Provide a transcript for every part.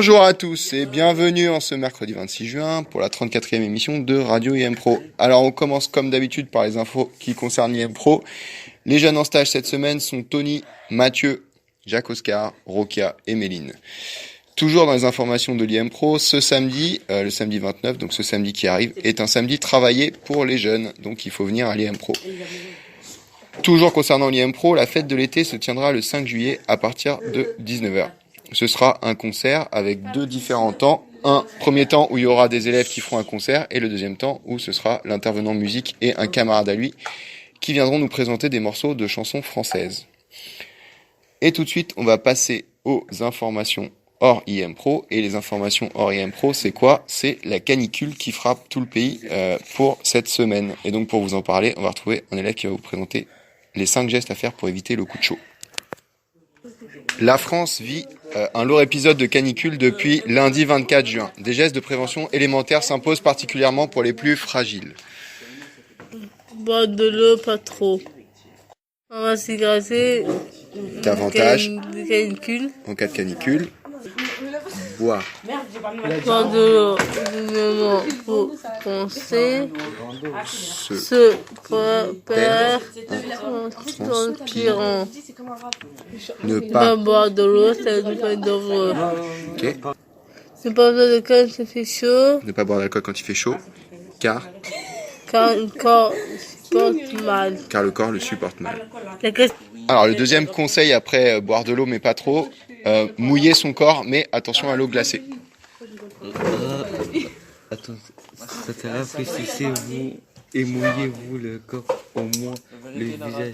Bonjour à tous et bienvenue en ce mercredi 26 juin pour la 34e émission de Radio IM Pro. Alors on commence comme d'habitude par les infos qui concernent l'IM Pro. Les jeunes en stage cette semaine sont Tony, Mathieu, Jacques Oscar, Rokia et Méline. Toujours dans les informations de l'IM Pro, ce samedi, le samedi 29, donc ce samedi qui arrive, est un samedi travaillé pour les jeunes, donc il faut venir à l'IM Pro. Toujours concernant l'IM Pro, la fête de l'été se tiendra le 5 juillet à partir de 19h. Ce sera un concert avec deux différents temps. Un premier temps où il y aura des élèves qui feront un concert et le deuxième temps où ce sera l'intervenant musique et un camarade à lui qui viendront nous présenter des morceaux de chansons françaises. Et tout de suite, on va passer aux informations hors IM Pro. Et les informations hors IM Pro, c'est quoi ? C'est la canicule qui frappe tout le pays pour cette semaine. Et donc pour vous en parler, on va retrouver un élève qui va vous présenter les 5 gestes à faire pour éviter le coup de chaud. La France vit un lourd épisode de canicule depuis lundi 24 juin. Des gestes de prévention élémentaires s'imposent particulièrement pour les plus fragiles. Boire de l'eau, pas trop. On va s'hydrater. Davantage, De canicule. en cas de canicule, boire Boire de l'eau, évidemment, pour penser. Se préparer en transpirant. ne Pas pas. boire de l'eau, ça ne pas être dangereux. Ok. Ne pas boire de quand il fait chaud, Ne pas boire d'alcool quand il fait chaud, car car le corps supporte mal. le corps le supporte mal. La question. Alors le deuxième conseil après boire de l'eau mais pas trop, mouiller son corps mais attention à l'eau glacée. Attends, ça te rafraîchissez-vous et mouillez-vous le corps, au moins le visage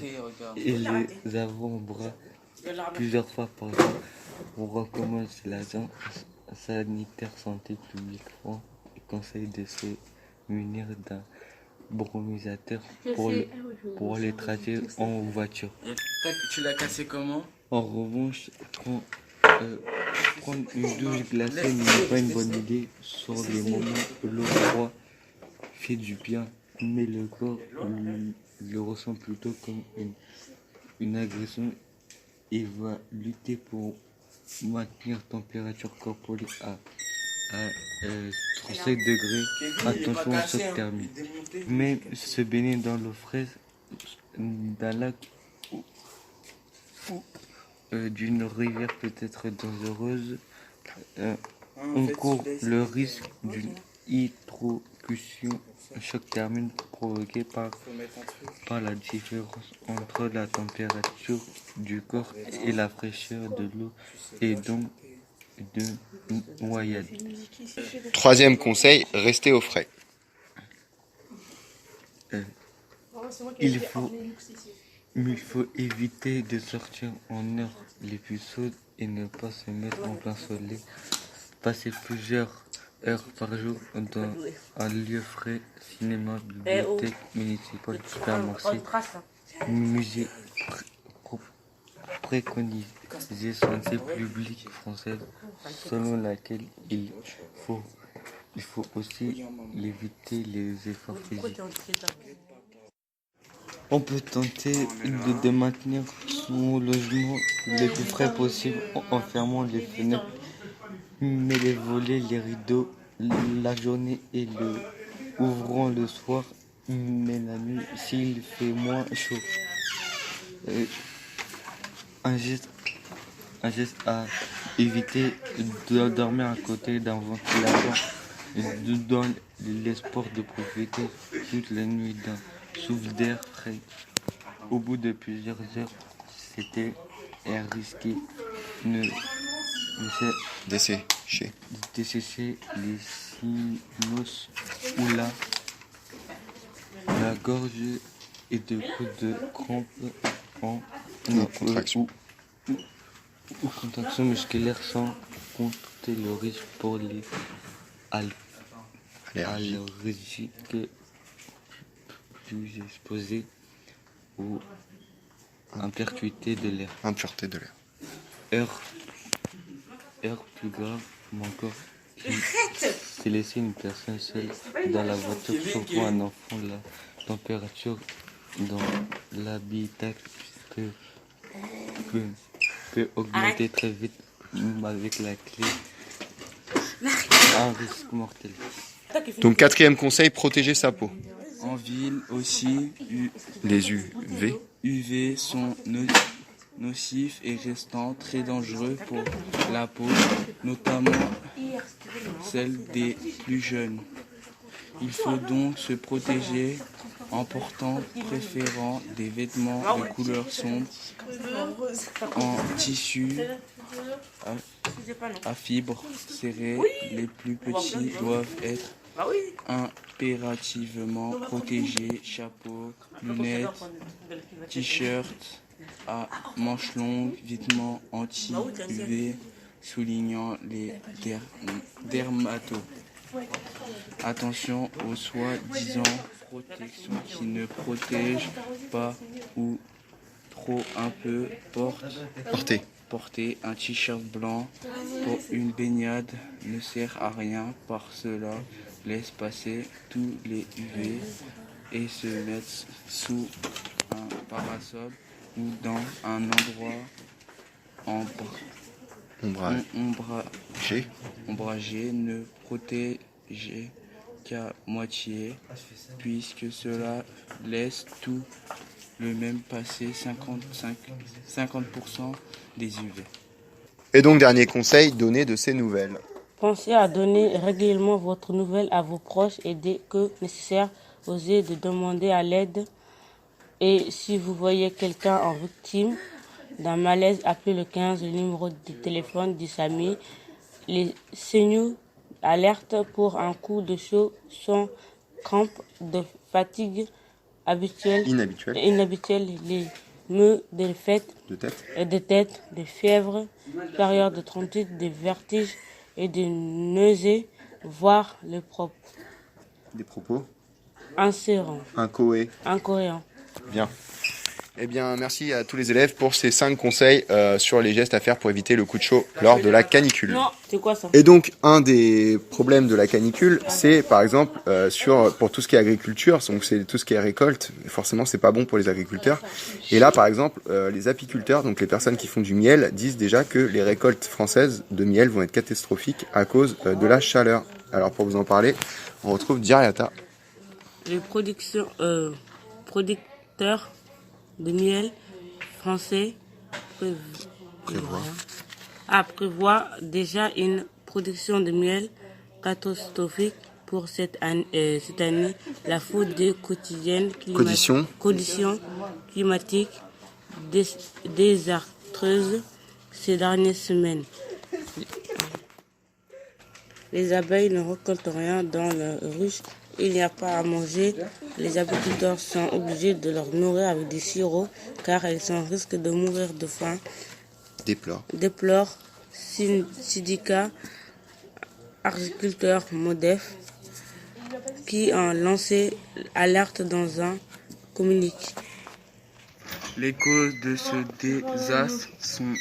et les avant-bras plusieurs fois par jour. On recommande l'agent sanitaire santé publique France et conseille de se munir d'un brumisateur pour les trajets en voiture. Tu l'as cassé comment ? En revanche, prendre une douche glacée n'est pas une bonne idée sur les moments où l'eau froide fait du bien, mais le corps le ressent plutôt comme une agression et va lutter pour maintenir température corporelle à 37 degrés. Attention au choc thermique. Mais se baigner dans l'eau fraîche d'un lac d'une rivière peut être dangereuse. On court le risque d'une hydrocution, un choc thermique provoqué par la différence entre la température du corps et la fraîcheur de l'eau et donc de noyade. Troisième conseil, restez au frais. Il faut éviter de sortir en heures les plus chaudes et ne pas se mettre en plein soleil. Passer plusieurs heures par jour dans un lieu frais, cinéma, bibliothèque municipale, supermarché, musée, préconisé santé publique française, selon laquelle il faut aussi éviter les efforts physiques. On peut tenter de maintenir son logement le plus frais possible en fermant les fenêtres, mais les volets, les rideaux la journée et le ouvrant le soir, mais la nuit s'il fait moins chaud. Un geste à éviter de dormir à côté d'un ventilateur dans l'espoir de profiter toute la nuit d'un souffle d'air frais. Au bout de plusieurs heures, c'était risqué de dessécher les sinus ou la gorge et de coups de crampes contraction. ou contraction musculaire sans compter le risque pour les allergiques plus exposés aux impuretés de l'air. Heure plus grave, encore, c'est laisser une personne seule dans la voiture, surtout un enfant. La température dans l'habitacle peut augmenter très vite avec la clé un risque mortel. Donc quatrième conseil, protéger sa peau. En ville aussi, Les UV. UV sont nocifs et restant très dangereux pour la peau, notamment celle des plus jeunes. Il faut donc se protéger en préférant des vêtements de couleur sombre, en tissu à fibres serrées. Les plus petits doivent être impérativement protégés. Chapeau, lunettes, t-shirt à manches longues, vêtements anti-UV soulignant les dermatos. Attention aux soi-disant protections qui ne protègent pas ou trop un peu. Porter un t-shirt blanc pour une baignade ne sert à rien, par cela laisse passer tous les UV et se mettre sous un parasol ou dans un endroit ombragé. Ne protéger qu'à moitié, puisque cela laisse tout le même passer 50% des UV. Et donc dernier conseil, donner de ses nouvelles. Pensez à donner régulièrement votre nouvelle à vos proches et dès que nécessaire, osez de demander à l'aide. Et si vous voyez quelqu'un en victime d'un malaise, appelez le 15, le numéro de téléphone du SAMU. Les signaux alerte pour un coup de chaud sont crampes, de fatigue inhabituelle, les maux de tête, des fièvres supérieures de 38, des vertiges et des nausées, voire des propos incohérents. Bien. Eh bien, merci à tous les élèves pour ces 5 conseils sur les gestes à faire pour éviter le coup de chaud lors de la canicule. Non, c'est quoi ça? Et donc, un des problèmes de la canicule, c'est par exemple pour tout ce qui est agriculture, donc c'est tout ce qui est récolte. Forcément, c'est pas bon pour les agriculteurs. Et là, par exemple, les apiculteurs, donc les personnes qui font du miel, disent déjà que les récoltes françaises de miel vont être catastrophiques à cause de la chaleur. Alors, pour vous en parler, on retrouve Diariata. Les producteurs de miel français prévoient déjà une production de miel catastrophique pour cette année. La faute des conditions climatiques désastreuses ces dernières semaines. Les abeilles ne récoltent rien dans leurs ruches. Il n'y a pas à manger. Les agriculteurs sont obligés de leur nourrir avec des sirops car elles sont risquent de mourir de faim. Déplore syndicat agriculteur MODEF qui a lancé alerte dans un communiqué. Les causes de ce désastre sont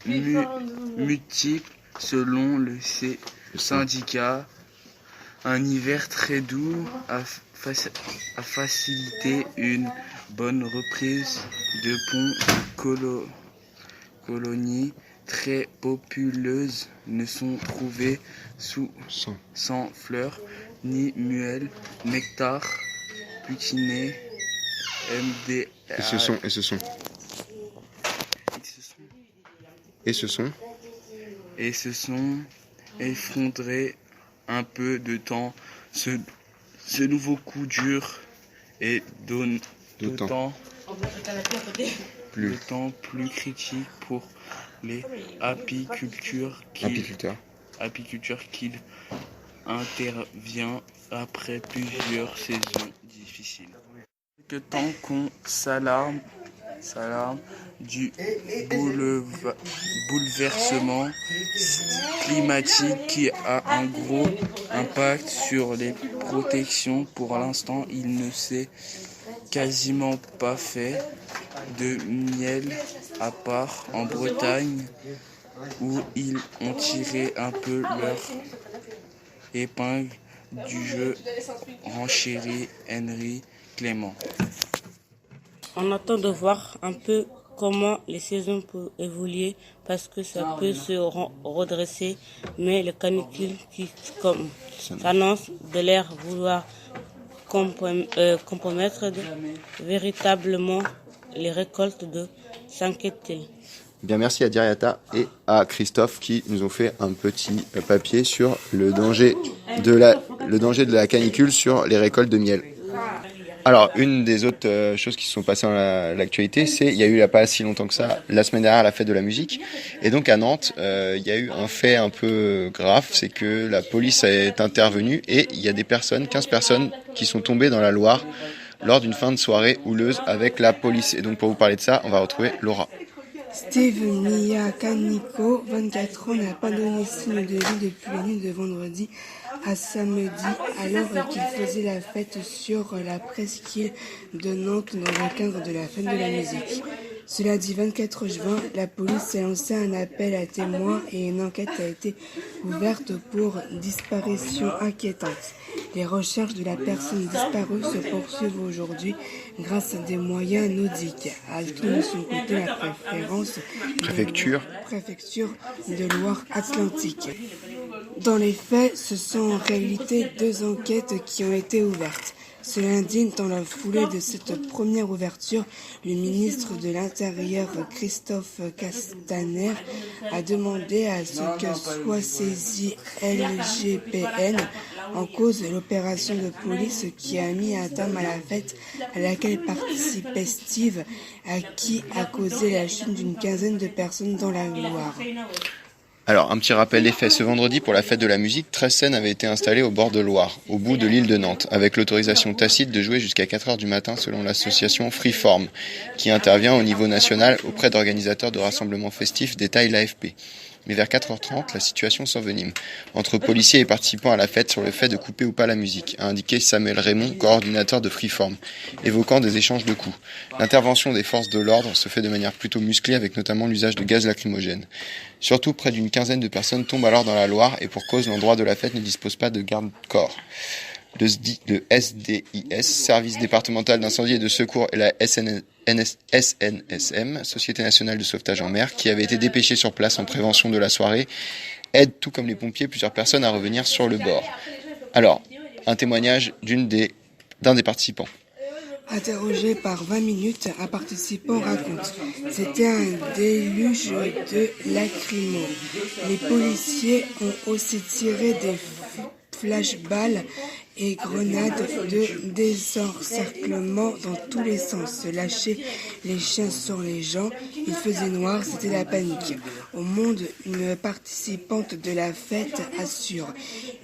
multiples selon le syndicat. Un hiver très doux a facilité une bonne reprise de ponts. Colonies très populeuses ne sont trouvées sans fleurs, ni muel, nectar, butinée, MDA. Et se sont effondrés un peu de temps. Ce nouveau coup dur est d'autant plus critique pour les apiculteurs qu'il intervient après plusieurs saisons difficiles. Quelque temps qu'on s'alarme du bouleversement climatique qui a un gros impact sur les protections. Pour l'instant, il ne s'est quasiment pas fait de miel à part en Bretagne où ils ont tiré un peu leur épingle du jeu, renchérit Henri Clément. On attend de voir un peu comment les saisons peuvent évoluer parce que ça peut se redresser, mais le canicule qui s'annonce de l'air vouloir compromettre véritablement les récoltes de s'inquiéter. Bien, merci à Diriata et à Christophe qui nous ont fait un petit papier sur le danger de la canicule sur les récoltes de miel. Alors, une des autres choses qui se sont passées dans l'actualité, c'est il y a eu il n'y a pas si longtemps que ça, la semaine dernière, la fête de la musique. Et donc à Nantes, il y a eu un fait un peu grave, c'est que la police est intervenue et il y a des personnes, 15 personnes, qui sont tombées dans la Loire lors d'une fin de soirée houleuse avec la police. Et donc pour vous parler de ça, on va retrouver Laura. Steve Mia Canico, 24 ans, n'a pas donné signe de vie depuis la nuit de vendredi à samedi, alors qu'il faisait la fête sur la presqu'île de Nantes dans le cadre de la fête de la musique. Cela dit, 24 juin, la police a lancé un appel à témoins et une enquête a été ouverte pour disparition inquiétante. Les recherches de la personne disparue se poursuivent aujourd'hui grâce à des moyens naudiques, a ajouté de son côté la préfecture de Loire-Atlantique. Dans les faits, ce sont en réalité 2 enquêtes qui ont été ouvertes. Ce lundi, dans la foulée de cette première ouverture, le ministre de l'Intérieur, Christophe Castaner, a demandé à ce que soit saisi l'IGPN en cause de l'opération de police qui a mis un terme à la fête à laquelle participait Steve, à qui a causé la chute d'une quinzaine de personnes dans la Loire. Alors, un petit rappel des faits. Ce vendredi, pour la fête de la musique, 13 scènes avaient été installées au bord de Loire, au bout de l'île de Nantes, avec l'autorisation tacite de jouer jusqu'à 4h du matin selon l'association Freeform, qui intervient au niveau national auprès d'organisateurs de rassemblements festifs, détaille l'AFP. Mais vers 4h30, la situation s'envenime entre policiers et participants à la fête sur le fait de couper ou pas la musique, a indiqué Samuel Raymond, coordinateur de Freeform, évoquant des échanges de coups. L'intervention des forces de l'ordre se fait de manière plutôt musclée avec notamment l'usage de gaz lacrymogène. Surtout, près d'une quinzaine de personnes tombent alors dans la Loire et pour cause, l'endroit de la fête ne dispose pas de garde-corps. Le SDIS, Service départemental d'incendie et de secours, et la SNSM, Société nationale de sauvetage en mer, qui avait été dépêchée sur place en prévention de la soirée, aide, tout comme les pompiers, plusieurs personnes à revenir sur le bord. Alors, un témoignage d'un des participants. Interrogé par 20 minutes, un participant raconte. C'était un déluge de lacrymo. Les policiers ont aussi tiré des flashballs et grenades de désencerclement dans tous les sens, lâcher les chiens sur les gens, il faisait noir, c'était la panique. Au Monde, une participante de la fête assure,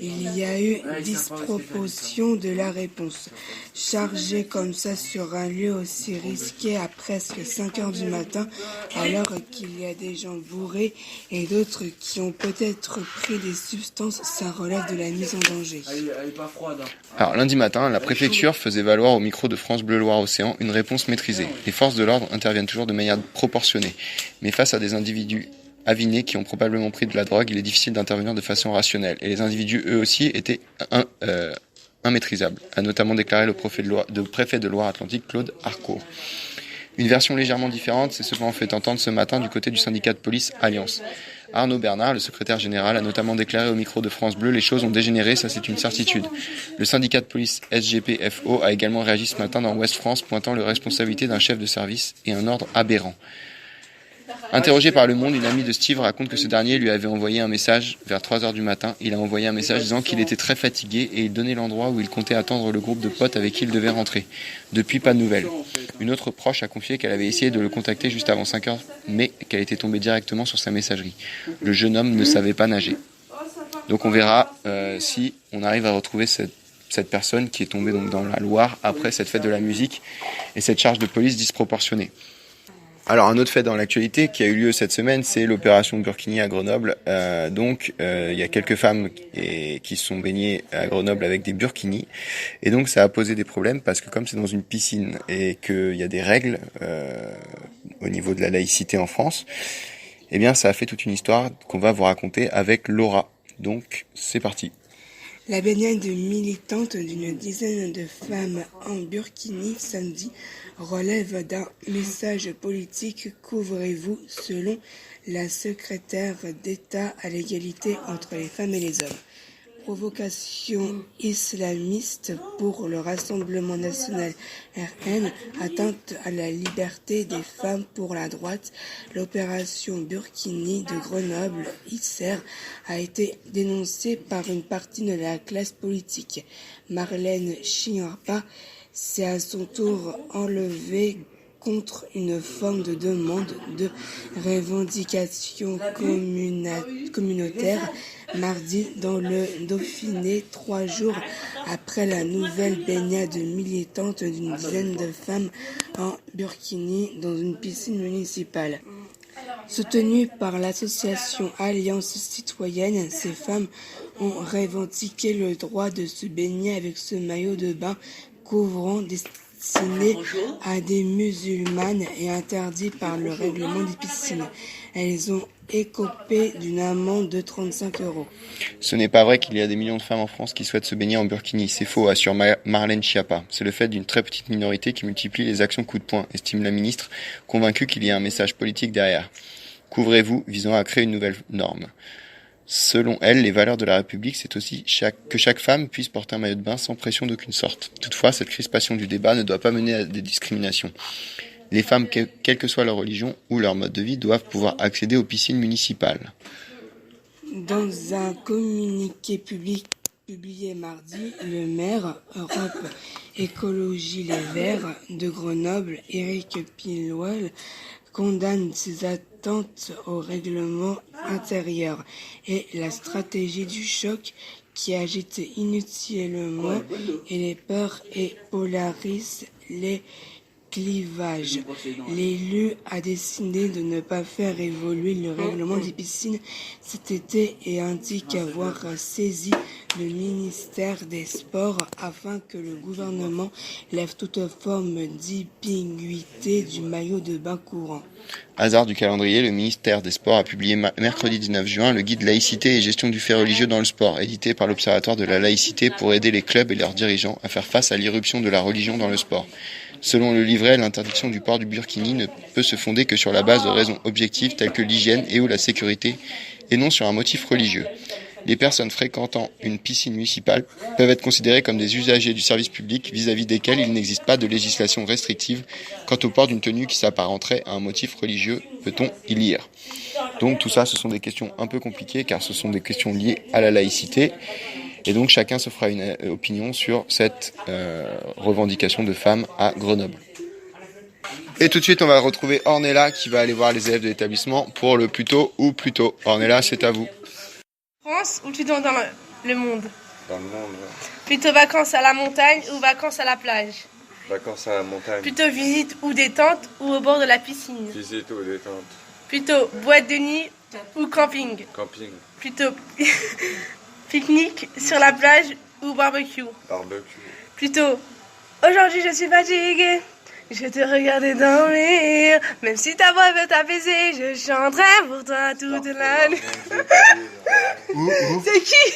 il y a eu disproportion de la réponse. Chargé comme ça sur un lieu aussi risqué à presque 5h du matin, alors qu'il y a des gens bourrés et d'autres qui ont peut-être pris des substances, ça relève de la mise en danger. Alors lundi matin, la préfecture faisait valoir au micro de France Bleu Loire-Océan une réponse maîtrisée. Les forces de l'ordre interviennent toujours de manière proportionnée. Mais face à des individus avinés qui ont probablement pris de la drogue, il est difficile d'intervenir de façon rationnelle. Et les individus, eux aussi, étaient immaîtrisables, a notamment déclaré le préfet de Loire-Atlantique, Claude Harcourt. Une version légèrement différente s'est cependant fait entendre ce matin du côté du syndicat de police Alliance. Arnaud Bernard, le secrétaire général, a notamment déclaré au micro de France Bleu « Les choses ont dégénéré, ça c'est une certitude ». Le syndicat de police SGPFO a également réagi ce matin dans Ouest France, pointant les responsabilités d'un chef de service et un ordre aberrant. Interrogé par Le Monde, une amie de Steve raconte que ce dernier lui avait envoyé un message vers 3h du matin. Il a envoyé un message disant qu'il était très fatigué et il donnait l'endroit où il comptait attendre le groupe de potes avec qui il devait rentrer. Depuis, pas de nouvelles. Une autre proche a confié qu'elle avait essayé de le contacter juste avant 5h, mais qu'elle était tombée directement sur sa messagerie. Le jeune homme ne savait pas nager. Donc on verra si on arrive à retrouver cette personne qui est tombée donc dans la Loire après cette fête de la musique et cette charge de police disproportionnée. Alors un autre fait dans l'actualité qui a eu lieu cette semaine, c'est l'opération Burkini à Grenoble. Il y a quelques femmes qui se sont baignées à Grenoble avec des burkinis. Et donc ça a posé des problèmes parce que comme c'est dans une piscine et qu'il y a des règles au niveau de la laïcité en France, eh bien ça a fait toute une histoire qu'on va vous raconter avec Laura. Donc c'est parti. La baignade militante d'une dizaine de femmes en burkini samedi relève d'un message politique « Couvrez-vous » selon la secrétaire d'État à l'égalité entre les femmes et les hommes. Provocation islamiste pour le Rassemblement national RN, atteinte à la liberté des femmes pour la droite. L'opération Burkini de Grenoble, ICER, a été dénoncée par une partie de la classe politique. Marlène Schiappa s'est à son tour enlevée contre une forme de demande de revendication communautaire mardi dans le Dauphiné, 3 jours après la nouvelle baignade militante d'une dizaine de femmes en burkini dans une piscine municipale. Soutenues par l'association Alliance citoyenne, ces femmes ont revendiqué le droit de se baigner avec ce maillot de bain couvrant destiné à des musulmanes et interdit par le règlement des piscines. Elles ont écopé d'une amende de 35 €. Ce n'est pas vrai qu'il y a des millions de femmes en France qui souhaitent se baigner en burkini. C'est faux, assure Marlène Schiappa. C'est le fait d'une très petite minorité qui multiplie les actions coup de poing, estime la ministre, convaincue qu'il y a un message politique derrière. Couvrez-vous, visant à créer une nouvelle norme. Selon elle, les valeurs de la République, c'est aussi que chaque femme puisse porter un maillot de bain sans pression d'aucune sorte. Toutefois, cette crispation du débat ne doit pas mener à des discriminations. Les femmes, quelle que soit leur religion ou leur mode de vie, doivent pouvoir accéder aux piscines municipales. Dans un communiqué publié mardi, le maire Europe Écologie Les Verts de Grenoble, Éric Piloil, condamne ces attentes au règlement intérieur et la stratégie du choc qui agite inutilement et les peurs et polarise les clivages. L'élu a décidé de ne pas faire évoluer le règlement des piscines cet été et indique avoir saisi le ministère des Sports afin que le gouvernement lève toute forme d'ambiguïté du maillot de bain courant. Hasard du calendrier, le ministère des Sports a publié mercredi 19 juin le guide laïcité et gestion du fait religieux dans le sport, édité par l'Observatoire de la laïcité pour aider les clubs et leurs dirigeants à faire face à l'irruption de la religion dans le sport. Selon le livret, l'interdiction du port du burkini ne peut se fonder que sur la base de raisons objectives telles que l'hygiène et ou la sécurité, et non sur un motif religieux. Les personnes fréquentant une piscine municipale peuvent être considérées comme des usagers du service public vis-à-vis desquels il n'existe pas de législation restrictive quant au port d'une tenue qui s'apparenterait à un motif religieux, peut-on y lire. Donc tout ça, ce sont des questions un peu compliquées car ce sont des questions liées à la laïcité. Et donc chacun se fera une opinion sur cette revendication de femmes à Grenoble. Et tout de suite, on va retrouver Ornella qui va aller voir les élèves de l'établissement pour le plus tôt ou plus tôt. Ornella, c'est à vous. France ou plutôt dans le monde? Dans le monde, ouais. Plutôt vacances à la montagne ou vacances à la plage? Vacances à la montagne. Plutôt visite ou détente ou au bord de la piscine? Visite ou détente. Plutôt boîte de nuit ou camping? Camping. Plutôt pique-nique sur la plage ou barbecue? Barbecue. Plutôt aujourd'hui je suis fatiguée, je te regardais dormir, même si ta voix veut t'apaiser, je chanterai pour toi toute la nuit. C'est qui?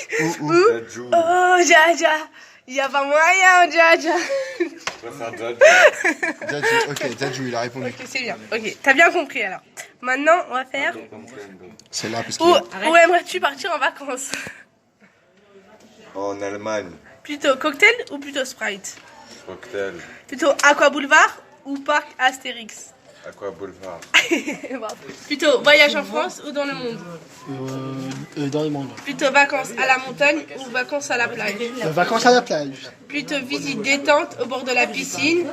Dadju. Oh Jaja, y a pas moyen Jaja. Je préfère Dadju. Ok, Dadju, il a répondu. Ok, c'est bien, ok, t'as bien compris alors. Maintenant on va faire, C'est là parce où aimerais-tu partir en vacances? En Allemagne. Plutôt cocktail ou plutôt Sprite? Cocktail. Plutôt Aqua Boulevard ou Parc Astérix? Aqua Boulevard. Plutôt voyage en France ou dans le monde? Dans le monde. Plutôt vacances à la montagne ou vacances à la plage? Vacances à la plage. Plutôt visite détente au bord de la piscine?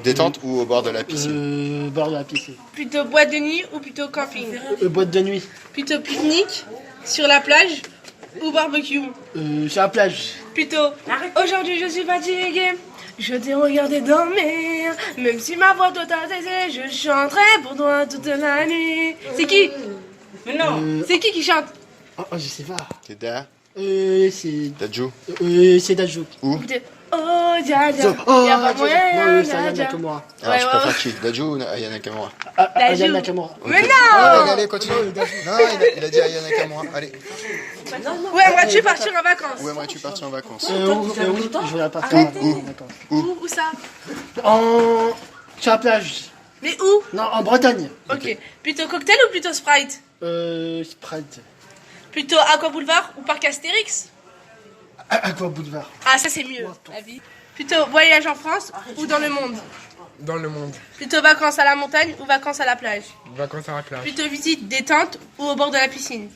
Détente ou au bord de la piscine? Bord de la piscine. Plutôt boîte de nuit ou plutôt camping? Boîte de nuit. Plutôt pique-nique sur la plage ou barbecue? Sur la plage. Plutôt aujourd'hui je suis fatiguée, je t'ai regardé dormir, même si ma voix doit t'ataiser, je chanterai pour toi toute la nuit. C'est qui? Mais non. C'est qui chante? Oh, je sais pas. T'es derrière? C'est Dadju. C'est Dadju. Où? Oh Jaja, Oh, y'a pas moyen non, c'est Ayana Jaja. Nakamura. Alors, je préfère qui? Dadju ou Aya Nakamura? Ayana Nakamura. Mais non. Allez, continue. Non, il a dit Aya Nakamura. Allez. Où aimerais-tu partir en vacances? Où aimerais-tu partir en vacances? Oui, je voudrais partir en vacances. Où ça? Sur la plage. Mais où? Non, en Bretagne. Ok. Plutôt cocktail ou plutôt Sprite? Sprite. Plutôt Aqua Boulevard ou Parc Astérix? Aqua Boulevard. Ah, ça c'est mieux. Plutôt voyage en France ou dans le monde? Dans le monde. Plutôt vacances à la montagne ou vacances à la plage? Vacances à la plage. Plutôt visite détente ou au bord de la piscine?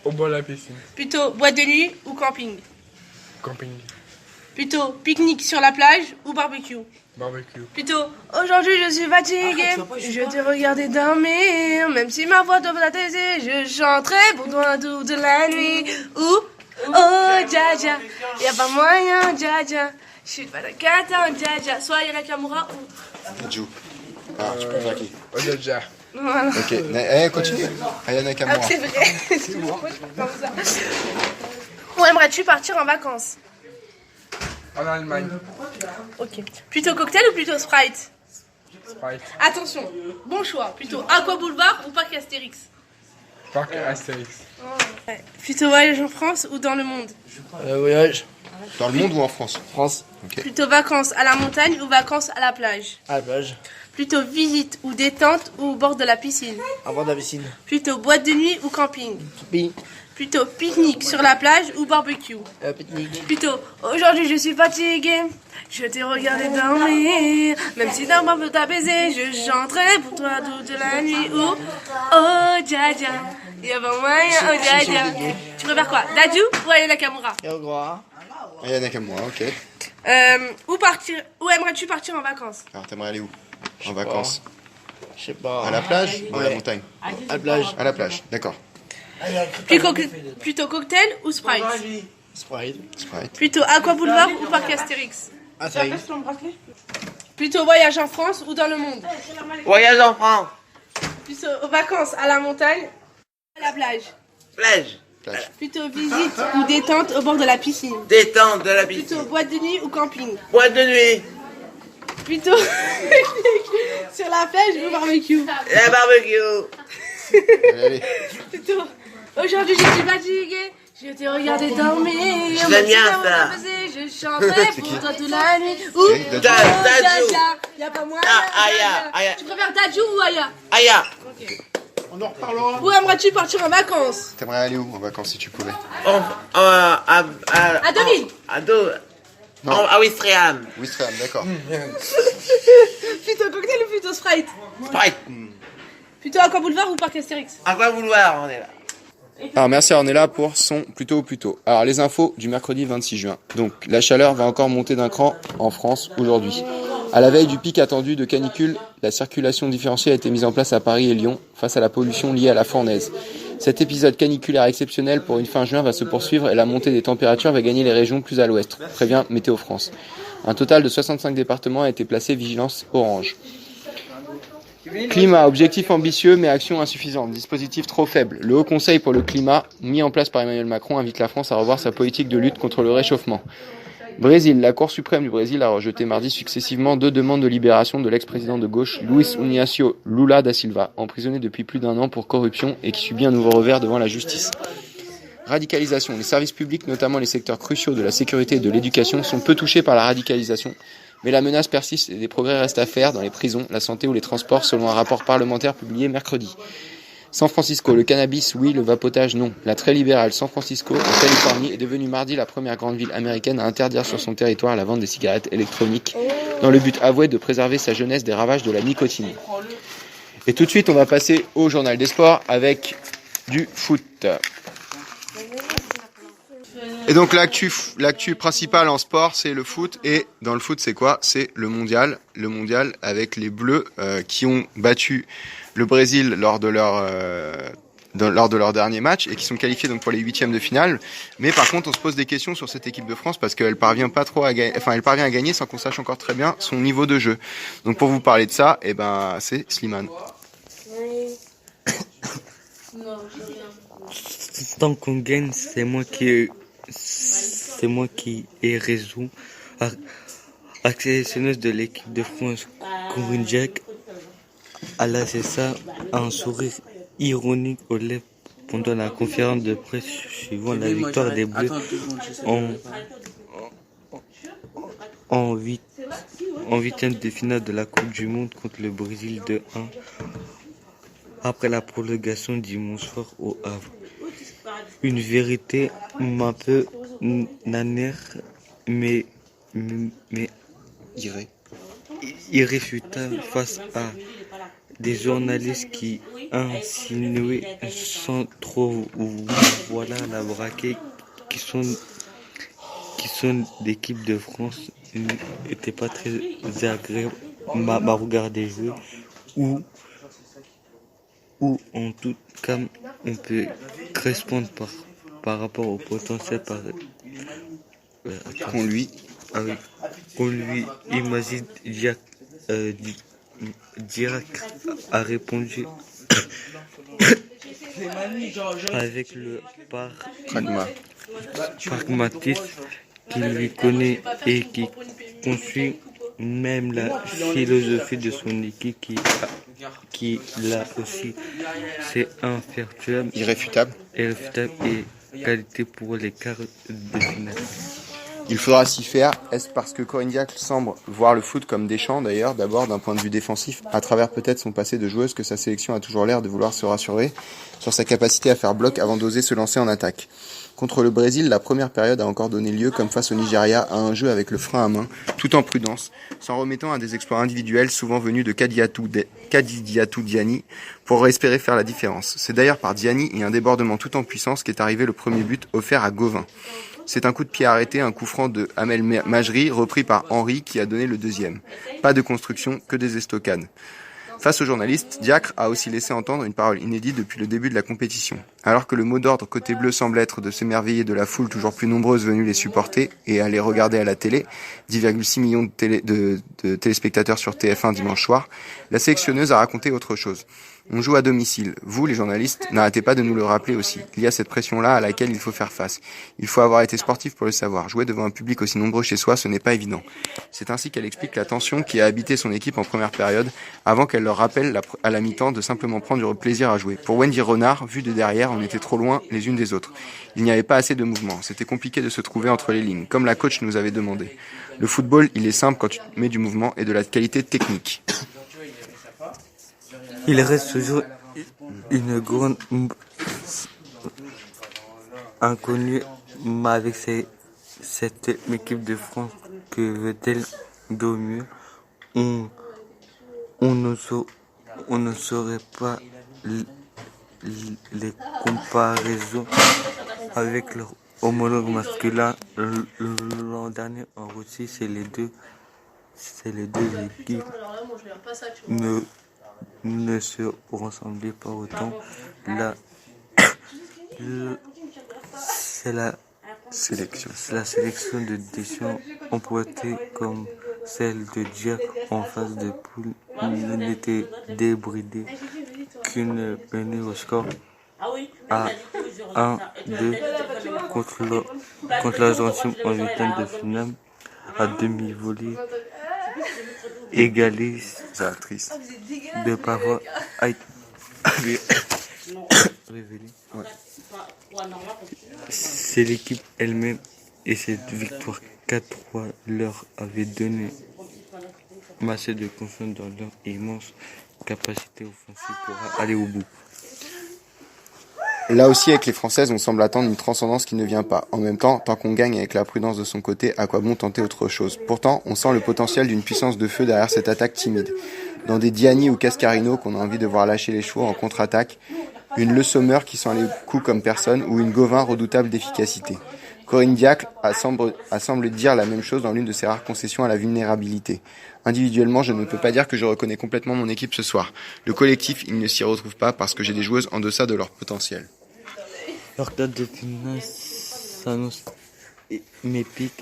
Au bord de la piscine. Plutôt boîte de nuit ou camping? Camping. Plutôt pique-nique sur la plage ou barbecue? Barbecue. Plutôt aujourd'hui je suis fatiguée, je te regardais dormir, même si ma voix doit t'ataiser, je chanterai pour toi toute la nuit. Ou oh dja dja, y'a pas moyen dja dja, je suis pas la cata dja dja, soit Yana Kamura ou... Dadju. Ah, tu préfères qui? Odeja. Voilà. Ok, continue. Ayana Ah, Kamura. c'est vrai, c'est bon, comme ça. Où aimerais-tu partir en vacances? En Allemagne. Ok. Plutôt cocktail ou plutôt Sprite? Sprite. Attention, bon choix. Plutôt Aqua Boulevard ou Parc Astérix? Parc Astérix. Ouais. Plutôt voyage en France ou dans le monde? Voyage. Dans le monde ou en France? France. Ok. Plutôt vacances à la montagne ou vacances à la plage? À la plage. Plutôt visite ou détente ou au bord de la piscine? À bord de la piscine. Plutôt boîte de nuit ou camping? Pique. Plutôt pique-nique sur la plage ou barbecue? Pique-nique. Plutôt aujourd'hui je suis fatiguée, je t'ai regardé dormir, même si d'un moment veut t'apaiser, je chanterai pour toi toute la nuit. Ou oh dja dja, y'a pas moyen, oh dja dja. Tu préfères quoi, Dadju ou Aya Nakamura? Ayana Kamura, ok. Où aimerais-tu partir en vacances? Alors t'aimerais aller où? En vacances? Je sais pas. À la plage ou à la montagne? À la plage. À la plage, d'accord. Plutôt cocktail ou Sprite? Sprite. Sprite. Plutôt Aqua Boulevard ou Parc Astérix? Astérix. Plutôt voyage en France ou dans le monde? Voyage en France. Plutôt vacances à la montagne ou à la plage? Plage. Plage. Plutôt visite ou détente au bord de la piscine? Détente de la piscine. Plutôt boîte de nuit ou camping? Boîte de nuit. Plutôt sur la plage ou barbecue? La barbecue. Allez. Plutôt aujourd'hui je suis fatiguée, je t'ai regardé dormir, J'aime bien ça. Je chanterai pour toi toute la nuit. Ou Dadju. Dadju. Y'a pas moyen. Aya. Tu préfères Dadju ou Aya? Aya. On en reparlera. Où aimerais-tu partir en vacances? T'aimerais aller où en vacances si tu pouvais? À Deauville. Non. À Ouistreham. Ouistreham, d'accord. Plutôt cocktail ou plutôt Sprite? Sprite. Plutôt Aqua Boulevard ou Parc Astérix? À quoi vouloir, on est là. Alors merci à Ornella pour son plutôt ou plutôt. Alors les infos du mercredi 26 juin. Donc la chaleur va encore monter d'un cran en France aujourd'hui. À la veille du pic attendu de canicule, la circulation différenciée a été mise en place à Paris et Lyon face à la pollution liée à la fournaise. Cet épisode caniculaire exceptionnel pour une fin juin va se poursuivre et la montée des températures va gagner les régions plus à l'ouest, prévient Météo France. Un total de 65 départements a été placé vigilance orange. Climat, objectif ambitieux mais action insuffisante, dispositif trop faible. Le Haut Conseil pour le climat, mis en place par Emmanuel Macron, invite la France à revoir sa politique de lutte contre le réchauffement. Brésil, la Cour suprême du Brésil a rejeté mardi successivement 2 demandes de libération de l'ex-président de gauche Luiz Inácio Lula da Silva, emprisonné depuis plus d'1 an pour corruption et qui subit un nouveau revers devant la justice. Radicalisation, les services publics, notamment les secteurs cruciaux de la sécurité et de l'éducation, sont peu touchés par la radicalisation, mais la menace persiste et des progrès restent à faire dans les prisons, la santé ou les transports, selon un rapport parlementaire publié mercredi. San Francisco, le cannabis, oui, le vapotage, non. La très libérale San Francisco, en Californie, est devenue mardi la première grande ville américaine à interdire sur son territoire la vente des cigarettes électroniques, dans le but avoué de préserver sa jeunesse des ravages de la nicotine. Et tout de suite, on va passer au journal des sports avec du foot. Et donc l'actu principale en sport, c'est le foot. Et dans le foot, c'est quoi? C'est le mondial. Le mondial avec les Bleus qui ont battu le Brésil lors de leur dernier match et qui sont qualifiés donc pour les 8e de finale. Mais par contre, on se pose des questions sur cette équipe de France parce qu'elle parvient pas trop à gagner. Enfin, elle parvient à gagner sans qu'on sache encore très bien son niveau de jeu. Donc pour vous parler de ça, c'est Slimane. Tant qu'on gagne, c'est moi qui ai raison. Sélectionneuse de l'équipe de France, Corinne Jack, c'est ça, un sourire ironique aux lèvres pendant la conférence de presse suivant la victoire des Bleus en huitième de finale de la Coupe du Monde contre le Brésil 2-1 après la prolongation dimanche soir au Havre. Une vérité un peu nanère, mais irréfutable face à des journalistes qui insinuaient sans trop la braquer qui sont d'équipe de France n'étaient pas très agréables à regarder jouer ou en tout cas on peut correspondre par rapport au potentiel qu'on lui imagine. Dirac a répondu avec le pragmatisme qui lui connaît et qui construit même la philosophie de son équipe qui là aussi c'est infertuable, irréfutable et qualité pour les quarts de finale. Il faudra s'y faire. Est-ce parce que Corinne Diacre semble voir le foot comme Deschamps d'ailleurs, d'abord d'un point de vue défensif, à travers peut-être son passé de joueuse, que sa sélection a toujours l'air de vouloir se rassurer sur sa capacité à faire bloc avant d'oser se lancer en attaque. Contre le Brésil, la première période a encore donné lieu, comme face au Nigeria, à un jeu avec le frein à main, tout en prudence, s'en remettant à des exploits individuels souvent venus de Kadidiatou Diani pour espérer faire la différence. C'est d'ailleurs par Diani et un débordement tout en puissance qu'est arrivé le premier but offert à Gauvin. C'est un coup de pied arrêté, un coup franc de Hamel Majri, repris par Henry, qui a donné le deuxième. Pas de construction, que des estocades. Face aux journalistes, Diacre a aussi laissé entendre une parole inédite depuis le début de la compétition. Alors que le mot d'ordre côté bleu semble être de s'émerveiller de la foule toujours plus nombreuse venue les supporter et à les regarder à la télé, 10,6 millions de téléspectateurs sur TF1 dimanche soir, la sélectionneuse a raconté autre chose. On joue à domicile. Vous, les journalistes, n'arrêtez pas de nous le rappeler aussi. Il y a cette pression-là à laquelle il faut faire face. Il faut avoir été sportif pour le savoir. Jouer devant un public aussi nombreux chez soi, ce n'est pas évident. C'est ainsi qu'elle explique la tension qui a habité son équipe en première période, avant qu'elle leur rappelle à la mi-temps de simplement prendre du plaisir à jouer. Pour Wendy Renard, vue de derrière, on était trop loin les unes des autres. Il n'y avait pas assez de mouvement. C'était compliqué de se trouver entre les lignes, comme la coach nous avait demandé. Le football, il est simple quand tu mets du mouvement et de la qualité technique. Il reste toujours une grande inconnue, mais avec cette équipe de France, que veut-elle de mieux? On ne saurait pas les comparaisons avec leur homologue masculin. L'an dernier en Russie, c'est les deux équipes ne se ressemblaient pas autant. Là, c'est la sélection de Deschamps emportée comme celle de Diacre en phase de poule n'était débridée qu'une menée au score à 1-2 contre l'Argentine en huitième de finale à demi-volée. Égalise de Pavard a révélé. Ouais. C'est l'équipe elle-même et cette victoire 4-3 leur avait donné masse de confiance dans leur immense capacité offensive pour aller au bout. Là aussi, avec les Françaises, on semble attendre une transcendance qui ne vient pas. En même temps, tant qu'on gagne avec la prudence de son côté, à quoi bon tenter autre chose? Pourtant, on sent le potentiel d'une puissance de feu derrière cette attaque timide. Dans des Diani ou Cascarino qu'on a envie de voir lâcher les chevaux en contre-attaque, une Le Sommer qui sent les coups comme personne ou une Gauvin redoutable d'efficacité. Corinne Diacre semble dire la même chose dans l'une de ses rares concessions à la vulnérabilité. Individuellement, je ne peux pas dire que je reconnais complètement mon équipe ce soir. Le collectif, il ne s'y retrouve pas parce que j'ai des joueuses en deçà de leur potentiel. Leur date de finale s'annonce épique.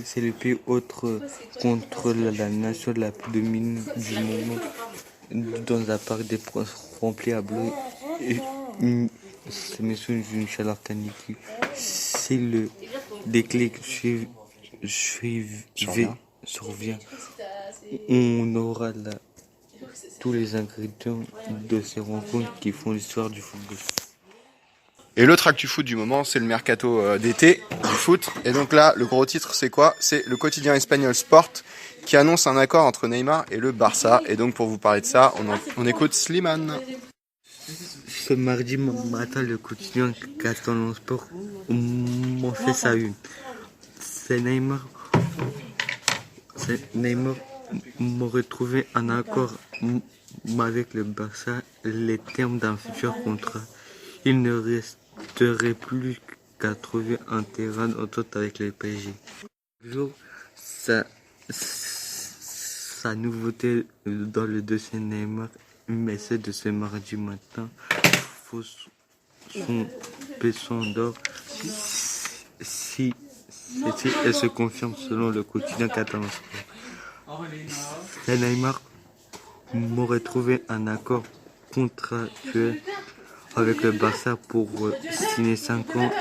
C'est le pays autre contre la nation la plus dominante du moment dans un parc des princes rempli à bleu. C'est une chaleur canicule. C'est le déclic survient. On aura tous les ingrédients de ces rencontres qui font l'histoire du football. Et l'autre actu foot du moment, c'est le mercato d'été du foot. Et donc là, le gros titre, c'est quoi? C'est le quotidien espagnol Sport qui annonce un accord entre Neymar et le Barça. Et donc pour vous parler de ça, on écoute Slimane. Ce mardi matin, le quotidien Catalan Sport m'en fait sa une. C'est Neymar m'aurait trouvé un accord avec le Barça, les termes d'un futur contrat. Il ne resterait plus qu'à trouver un terrain d'entente avec le PSG. Toujours, sa nouveauté dans le dossier Neymar, mais c'est de ce mardi matin, faut son pesson d'or. Si elle se confirme selon le quotidien catalan. Neymar m'aurait trouvé un accord contractuel avec le Barça pour signer 5 ans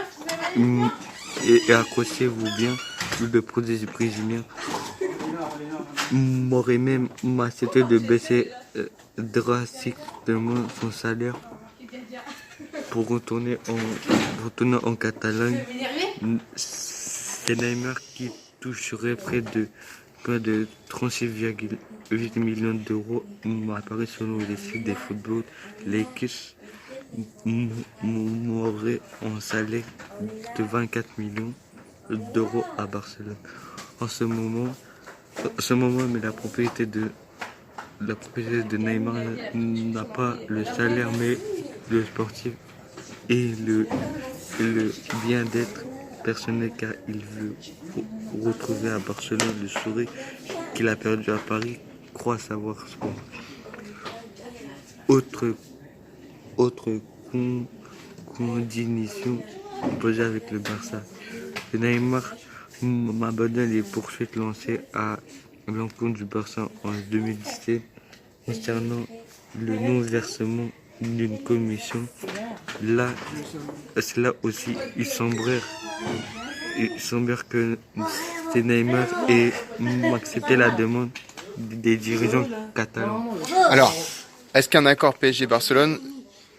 et accrochez-vous bien, le projet brésilien m'aurait même accepté de baisser drastiquement son salaire pour retourner en Catalogne. C'est Neymar qui toucherait près de 36,8 millions d'euros, apparaît selon les sites des football. Lakers m'aurait un salaire de 24 millions d'euros à Barcelone. En ce moment, mais la propriété de Neymar n'a pas le salaire, mais le sportif et le bien-être personnel, car il veut retrouver à Barcelone le sourire qu'il a perdu à Paris, croit savoir sport. Autre condition posée avec le Barça. Neymar m'abandonne les poursuites lancées à l'encontre du Barça en 2017 concernant le non-versement d'une commission. Là aussi, il semblerait que c'est Neymar ait accepté la demande des dirigeants catalans. Alors, est-ce qu'un accord PSG-Barcelone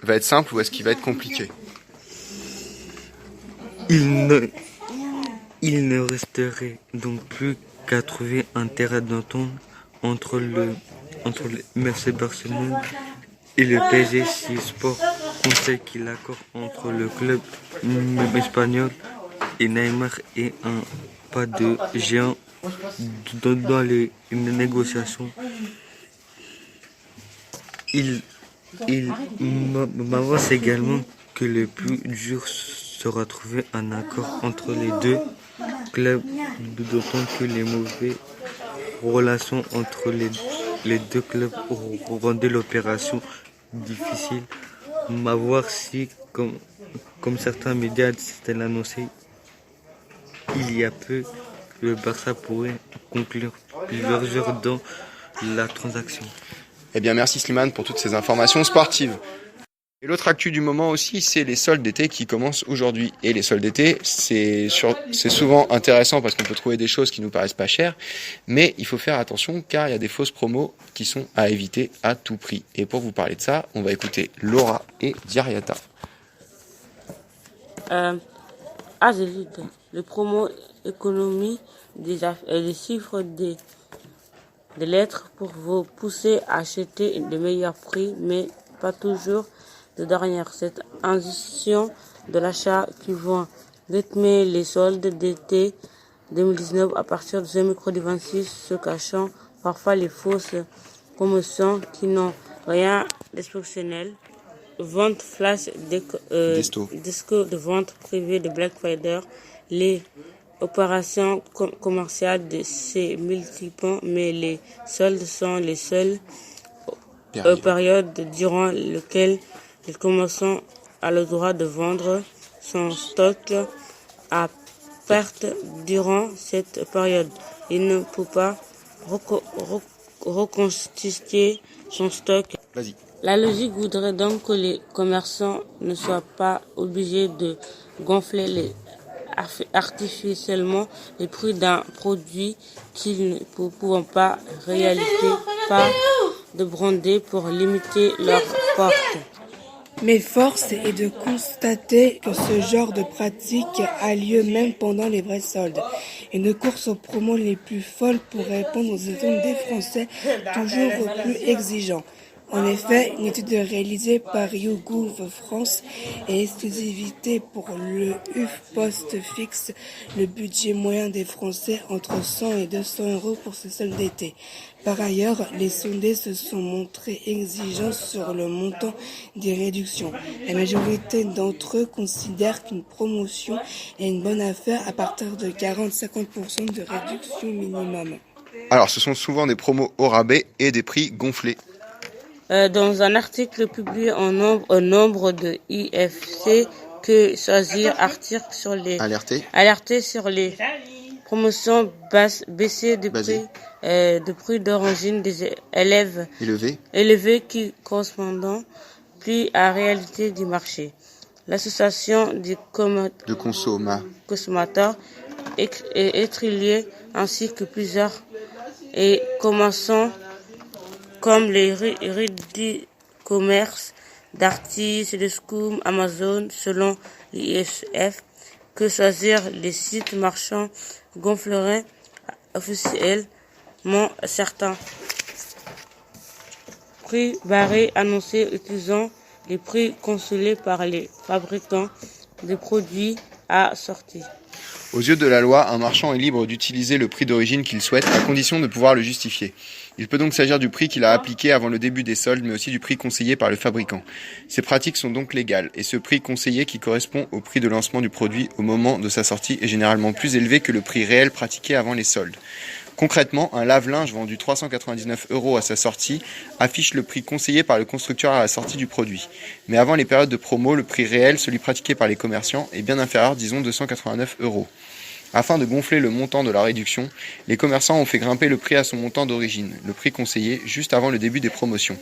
va être simple ou est-ce qu'il va être compliqué? Il ne resterait donc plus qu'à trouver un terrain d'entente entre le FC Barcelone et le PSG si Sport conseille qu'il l'accord entre le club espagnol et Neymar est un pas de géant dans les négociations. Il m'avance également que le plus dur sera trouver un accord entre les deux clubs, d'autant que les mauvaises relations entre les deux clubs rendaient l'opération difficile. À voir si, comme certains médias s'étaient annoncé il y a peu, le Barça pourrait conclure plusieurs heures dans la transaction. Eh bien, merci Slimane pour toutes ces informations sportives. Et l'autre actu du moment aussi, c'est les soldes d'été qui commencent aujourd'hui. Et les soldes d'été, c'est souvent intéressant parce qu'on peut trouver des choses qui nous paraissent pas chères, mais il faut faire attention car il y a des fausses promos qui sont à éviter à tout prix. Et pour vous parler de ça, on va écouter Laura et Diariata. J'ai lu le promo économie des chiffres des lettres pour vous pousser à acheter de meilleurs prix, mais pas toujours de dernière. Cette institution de l'achat qui vont rythmer les soldes d'été 2019 à partir de ce mercredi 26, se cachant parfois les fausses promotions qui n'ont rien d'exceptionnel. Vente flash, disco de vente privée de Black Friday, les opérations commerciales se multiplient, mais les soldes sont les seules périodes durant lesquelles le commerçant a le droit de vendre son stock à perte. Durant cette période, il ne peut pas reconstituer son stock. Vas-y. La logique voudrait donc que les commerçants ne soient pas obligés de gonfler artificiellement les prix d'un produit qu'ils ne pourront pas réaliser par de brander pour limiter leur porte. Mais force est de constater que ce genre de pratique a lieu même pendant les vrais soldes. Une course aux promos les plus folles pour répondre aux attentes des Français, toujours plus exigeants. En effet, une étude réalisée par YouGov France et exclusivité pour le HuffPost fixe le budget moyen des Français entre 100 et 200 euros pour ce solde d'été. Par ailleurs, les sondés se sont montrés exigeants sur le montant des réductions. La majorité d'entre eux considèrent qu'une promotion est une bonne affaire à partir de 40-50% de réduction minimum. Alors, ce sont souvent des promos au rabais et des prix gonflés. Dans un article publié en nombre de IFC que choisir alerter sur les promotions baissées de prix d'origine des élèves élevés qui correspondent plus à la réalité du marché. L'association des consommateurs étriés ainsi que plusieurs et commerçants comme les commerce d'artistes, de Scum, Amazon, selon l'ISF, que choisir les sites marchands gonfleraient officiellement certains prix barrés annoncés utilisant les prix consolés par les fabricants de produits à sortir. Aux yeux de la loi, un marchand est libre d'utiliser le prix d'origine qu'il souhaite à condition de pouvoir le justifier. Il peut donc s'agir du prix qu'il a appliqué avant le début des soldes, mais aussi du prix conseillé par le fabricant. Ces pratiques sont donc légales, et ce prix conseillé qui correspond au prix de lancement du produit au moment de sa sortie est généralement plus élevé que le prix réel pratiqué avant les soldes. Concrètement, un lave-linge vendu 399 € à sa sortie affiche le prix conseillé par le constructeur à la sortie du produit. Mais avant les périodes de promo, le prix réel, celui pratiqué par les commerçants, est bien inférieur, disons 289 €. Afin de gonfler le montant de la réduction, les commerçants ont fait grimper le prix à son montant d'origine, le prix conseillé, juste avant le début des promotions.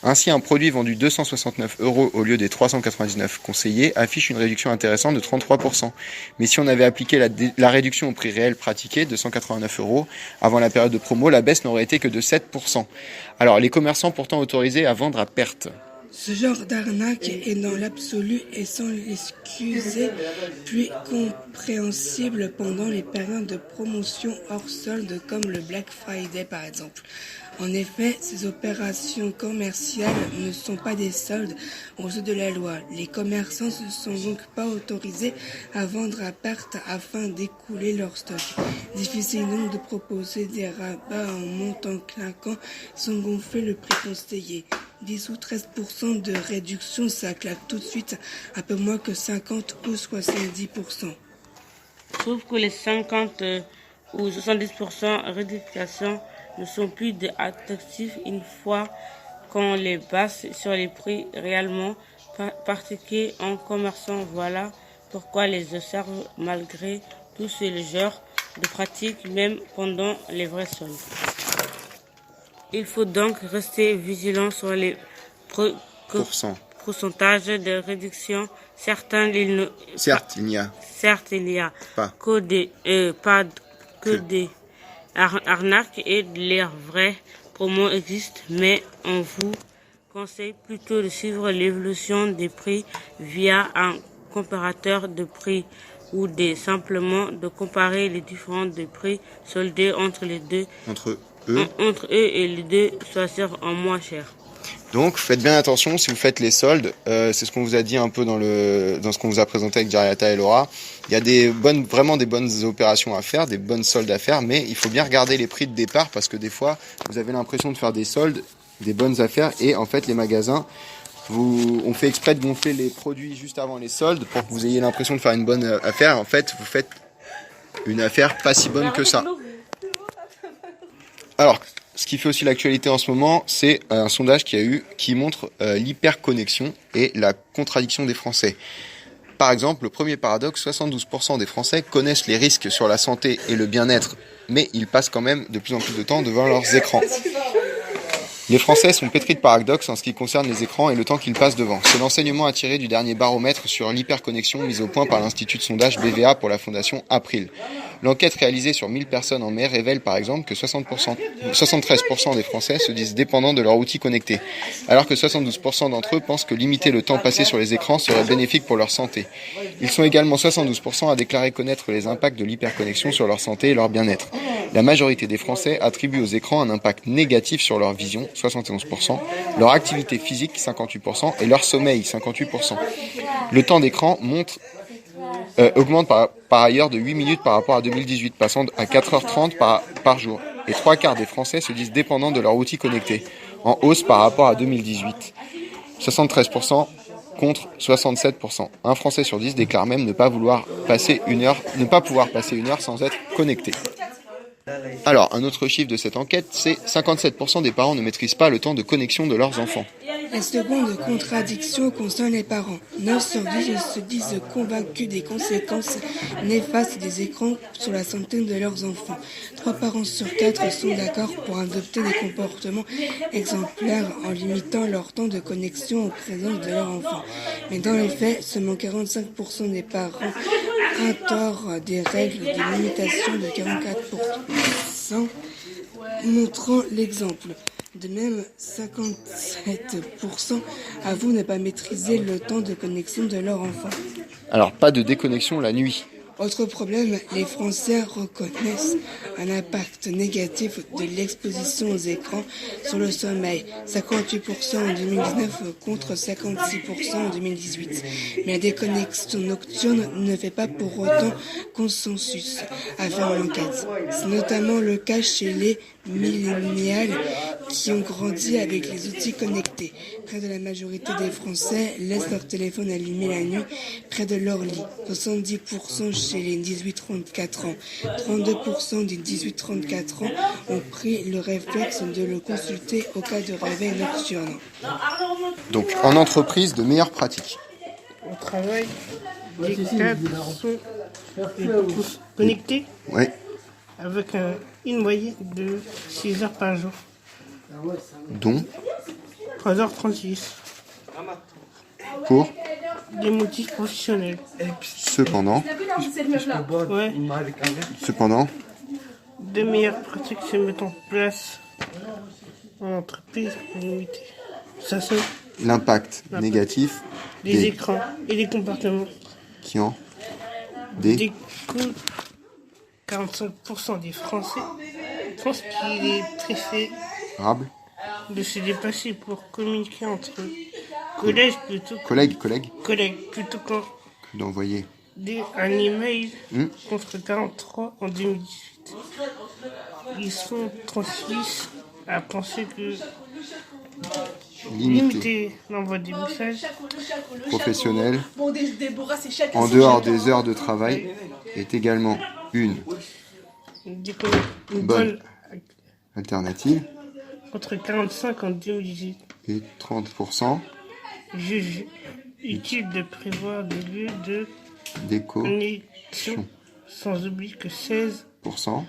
Ainsi, un produit vendu 269 € au lieu des 399 conseillés affiche une réduction intéressante de 33%. Mais si on avait appliqué la réduction au prix réel pratiqué de 189 € avant la période de promo, la baisse n'aurait été que de 7%. Alors, les commerçants pourtant autorisés à vendre à perte. Ce genre d'arnaque est dans l'absolu et sans l'excuser plus compréhensible pendant les périodes de promotion hors solde comme le Black Friday par exemple. En effet, ces opérations commerciales ne sont pas des soldes aux yeux de la loi. Les commerçants ne sont donc pas autorisés à vendre à perte afin d'écouler leur stock. Difficile donc de proposer des rabats en montant claquant sans gonfler le prix conseillé. 10 ou 13% de réduction, ça claque tout de suite un peu moins que 50 ou 70%. Je trouve que les 50 ou 70% réduction ne sont plus attractifs une fois qu'on les base sur les prix réellement pratiqués en commerçant. Voilà pourquoi les observe malgré tous ces genres de pratiques, même pendant les vrais soldes. Il faut donc rester vigilant sur les pourcentages de réduction. Certes, il n'y a pas que des arnaques et les vraies promos existent, mais on vous conseille plutôt de suivre l'évolution des prix via un comparateur de prix ou simplement de comparer les différents de prix soldés entre eux et les deux choisir en moins cher. Donc faites bien attention si vous faites les soldes, c'est ce qu'on vous a dit un peu dans ce qu'on vous a présenté avec Jariata et Laura. Il y a vraiment des bonnes opérations à faire, des bonnes soldes à faire, mais il faut bien regarder les prix de départ parce que des fois vous avez l'impression de faire des soldes, des bonnes affaires et en fait les magasins on fait exprès de gonfler les produits juste avant les soldes pour que vous ayez l'impression de faire une bonne affaire. En fait vous faites une affaire pas si bonne que ça. Alors, ce qui fait aussi l'actualité en ce moment, c'est un sondage qui montre l'hyperconnexion et la contradiction des Français. Par exemple, le premier paradoxe, 72% des Français connaissent les risques sur la santé et le bien-être, mais ils passent quand même de plus en plus de temps devant leurs écrans. Les Français sont pétris de paradoxes en ce qui concerne les écrans et le temps qu'ils passent devant. C'est l'enseignement tiré du dernier baromètre sur l'hyperconnexion mis au point par l'Institut de sondage BVA pour la Fondation April. L'enquête réalisée sur 1000 personnes en mai révèle par exemple que 73% des Français se disent dépendants de leur outil connecté, alors que 72% d'entre eux pensent que limiter le temps passé sur les écrans serait bénéfique pour leur santé. Ils sont également 72% à déclarer connaître les impacts de l'hyperconnexion sur leur santé et leur bien-être. La majorité des Français attribuent aux écrans un impact négatif sur leur vision, 71%, leur activité physique, 58%, et leur sommeil, 58%. Le temps d'écran augmente par ailleurs de 8 minutes par rapport à 2018, passant à 4h30 par jour. Et 3/4 des Français se disent dépendants de leur outil connecté, en hausse par rapport à 2018. 73% contre 67%. Un Français sur 10 déclare même ne pas pouvoir passer une heure sans être connecté. Alors, un autre chiffre de cette enquête, c'est 57% des parents ne maîtrisent pas le temps de connexion de leurs enfants. La seconde contradiction concerne les parents. 9 sur 10 se disent convaincus des conséquences néfastes des écrans sur la santé de leurs enfants. 3 parents sur 4 sont d'accord pour adopter des comportements exemplaires en limitant leur temps de connexion en présence de leur enfant. Mais dans les faits, seulement 45% des parents instaurent des règles de limitation de 44%, montrant l'exemple. De même, 57% avouent ne pas maîtriser le temps de connexion de leur enfant. Alors, pas de déconnexion la nuit. Autre problème, les Français reconnaissent un impact négatif de l'exposition aux écrans sur le sommeil, 58% en 2019 contre 56% en 2018. Mais la déconnexion nocturne ne fait pas pour autant consensus, affirme l'enquête. C'est notamment le cas chez les millénials qui ont grandi avec les outils connectés. Près de la majorité des Français laissent leur téléphone allumé la nuit près de leur lit. 70% chez les 18-34 ans. 32% des 18-34 ans ont pris le réflexe de le consulter au cas de réveil nocturne. Donc, en entreprise, de meilleures pratiques. Au travail, les cadres sont tous connectés. Oui. Avec une moyenne de 6 heures par jour. Dont 3h36. Pour des motifs professionnels. Cependant, Ouais. cependant, De meilleures pratiques se mettent en place en entreprise pour limiter l'impact négatif des écrans et des comportements qui en des 45% des Français pensent qu'il est préférable de se dépasser pour communiquer entre collègues plutôt que d'envoyer un email contre 43 en 2018. Ils sont 36 à penser que limiter l'envoi des messages professionnels en dehors des heures de travail est également une bonne alternative. Contre 45 en 2018. Et 30% jugent utile de prévoir des lieux de connexion. Sans oublier que 16%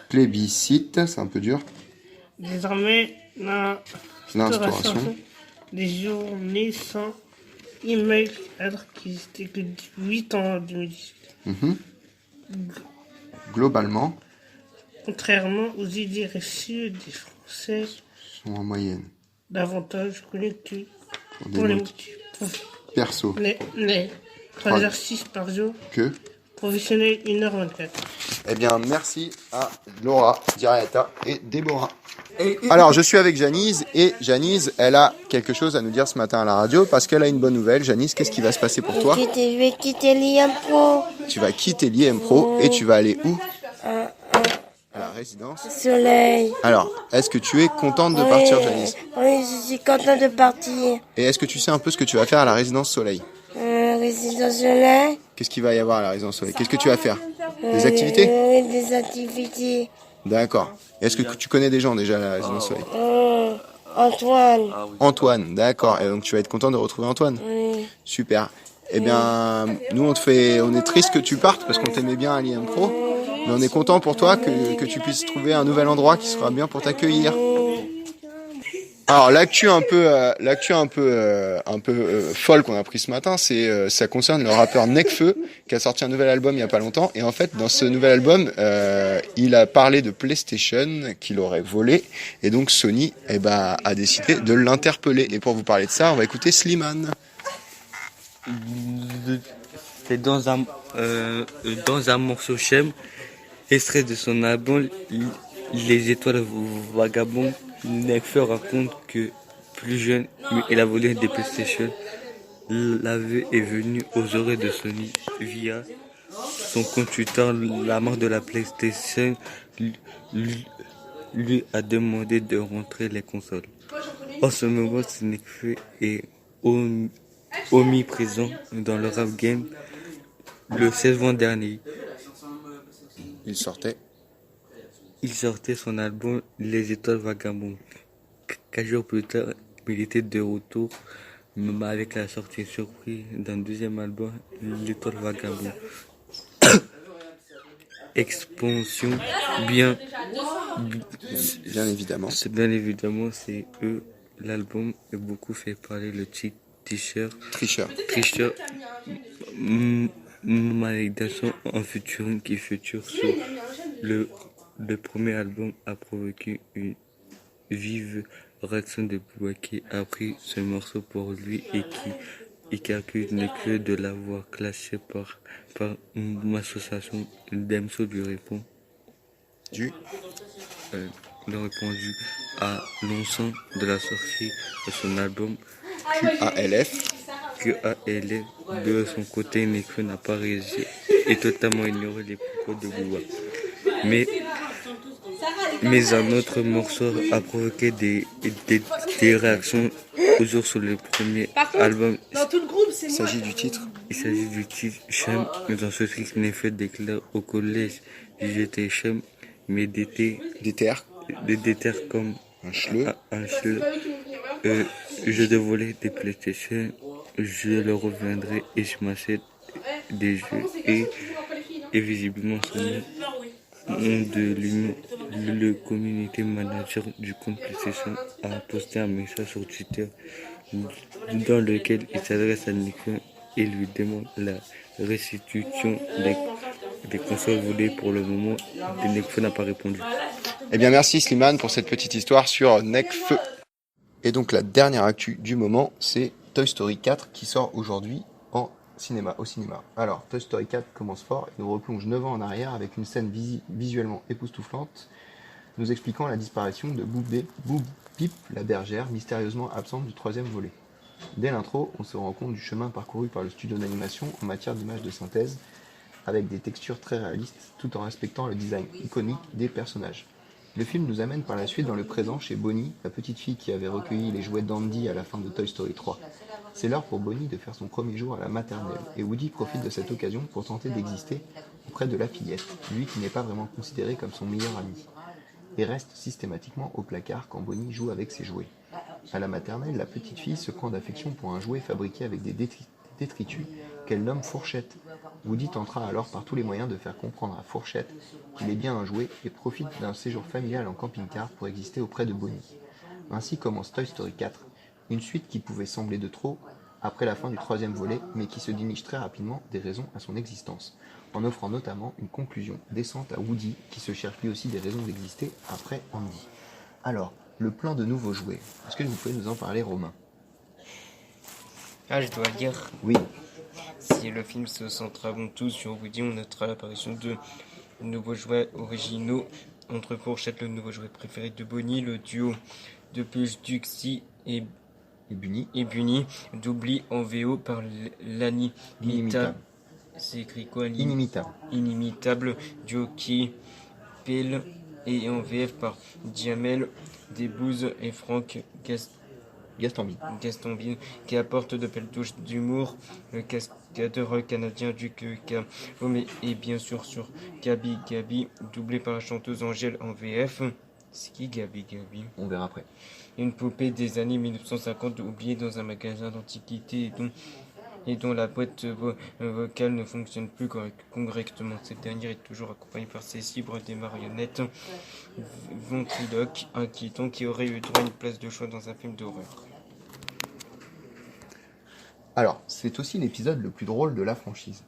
plébiscite, c'est un peu dur, désormais l'instauration des journées sans email alors qu'ils étaient que 8 ans en 2018. Globalement, contrairement aux idées reçues des Français, sont en moyenne davantage connectés pour les motifs perso. Les 3 exercices par jour que professionnel 1h24. Eh bien, merci à Laura, Diriata et Déborah. Alors, je suis avec Janice et Janice, elle a quelque chose à nous dire ce matin à la radio parce qu'elle a une bonne nouvelle. Janice, qu'est-ce qui va se passer pour toi? Je vais quitter l'IM Pro. Tu vas quitter l'IM Pro et tu vas aller où? À la résidence Soleil. Alors, est-ce que tu es contente de partir, Janice? Oui, je suis contente de partir. Et est-ce que tu sais un peu ce que tu vas faire à la résidence Soleil? Résidence Soleil. Qu'est-ce qu'il va y avoir à la résidence Soleil? Qu'est-ce que tu vas faire? Des activités? Oui, des activités. D'accord. Est-ce que tu connais des gens déjà à la résidence Soleil? Antoine. Antoine, d'accord. Et donc tu vas être content de retrouver Antoine? Oui. Super. Eh bien, nous on est triste que tu partes parce qu'on t'aimait bien à l'IM Pro, mais on est content pour toi que tu puisses trouver un nouvel endroit qui sera bien pour t'accueillir. Alors l'actu un peu folle qu'on a pris ce matin, ça concerne le rappeur Nekfeu qui a sorti un nouvel album il y a pas longtemps. Et en fait, dans ce nouvel album, il a parlé de PlayStation qu'il aurait volé. Et donc Sony, a décidé de l'interpeller. Et pour vous parler de ça, on va écouter Slimane. C'est dans un morceau Shem, extrait de son album Les Étoiles Vagabondes. Nekfeu raconte que plus jeune, il a volé des PlayStation. L'aveu est venu aux oreilles de Sony via son compte Twitter. La marque de la PlayStation lui a demandé de rentrer les consoles. En ce moment, Nekfeu est omniprésent dans le rap game. Le 16 juin dernier, il sortait son album Les Étoiles Vagabondes. 4 jours plus tard, il était de retour, même avec la sortie surprise d'un deuxième album, L'Étoile Vagabonde. Expansion, bien évidemment. C'est eux. L'album est beaucoup fait parler. Le titre Tricheur. Malédiction en featuring qui feature sur le premier album a provoqué une vive réaction de Booba qui a pris ce morceau pour lui et qui accuse Nekfeu de l'avoir clashé par une association. Damso lui répond à l'ensemble de la sortie de son album QALF. De son côté, Nekfeu n'a pas réagi et totalement ignoré les propos de Booba. Mais un autre morceau a provoqué des réactions toujours sur le premier album. Il s'agit du titre Chem. Dans ce titre, Nekfeu déclare au collège j'étais Chem, mais déterre comme un chleu. Je dévolais des PlayStation, je le reviendrai et je m'achète des jeux et visiblement son nom de l'humour. Le community manager du compte PlayStation a posté un message sur Twitter dans lequel il s'adresse à Nekfeu et lui demande la restitution des consoles volées. Pour le moment, Nekfeu n'a pas répondu. Eh bien merci Slimane pour cette petite histoire sur Nekfeu. Et donc la dernière actu du moment, c'est Toy Story 4 qui sort aujourd'hui au cinéma. Alors, Toy Story 4 commence fort et nous replonge 9 ans en arrière avec une scène visuellement époustouflante nous expliquant la disparition de Boop Bip, la bergère, mystérieusement absente du 3e volet. Dès l'intro, on se rend compte du chemin parcouru par le studio d'animation en matière d'images de synthèse avec des textures très réalistes tout en respectant le design iconique des personnages. Le film nous amène par la suite dans le présent chez Bonnie, la petite fille qui avait recueilli les jouets d'Andy à la fin de Toy Story 3. C'est l'heure pour Bonnie de faire son premier jour à la maternelle, et Woody profite de cette occasion pour tenter d'exister auprès de la fillette, lui qui n'est pas vraiment considéré comme son meilleur ami, et reste systématiquement au placard quand Bonnie joue avec ses jouets. À la maternelle, la petite fille se prend d'affection pour un jouet fabriqué avec des détritus qu'elle nomme Fourchette. Woody tentera alors par tous les moyens de faire comprendre à Fourchette qu'il est bien un jouet et profite d'un séjour familial en camping-car pour exister auprès de Bonnie. Ainsi commence Toy Story 4, une suite qui pouvait sembler de trop après la fin du 3e volet, mais qui se déniche très rapidement des raisons à son existence, en offrant notamment une conclusion décente à Woody, qui se cherche lui aussi des raisons d'exister après Andy. Alors, le plan de nouveaux jouets, est-ce que vous pouvez nous en parler, Romain ? Je dois lire. Oui. Si le film se centre avant tout sur Woody, on notera l'apparition de nouveaux jouets originaux. Entre Fourchette, le nouveau jouet préféré de Bonnie, le duo de peluche Duxie et Bunny, doublé en VO par l'animitable. C'est écrit quoi ? Inimitable Jockey Pell et en VF par Jamel Debbouze et Franck Gastambide, qui apporte de belles touches d'humour. Le cascadeur canadien Duc Cavome et bien sûr sur Gabi, doublé par la chanteuse Angèle en VF. C'est qui Gabi ? On verra après. Une poupée des années 1950 oubliée dans un magasin d'antiquités dont et dont la boîte vocale ne fonctionne plus correctement. Cette dernière est toujours accompagnée par ses cibres des marionnettes ventriloques inquiétants qui auraient eu droit à une place de choix dans un film d'horreur. Alors, c'est aussi l'épisode le plus drôle de la franchise.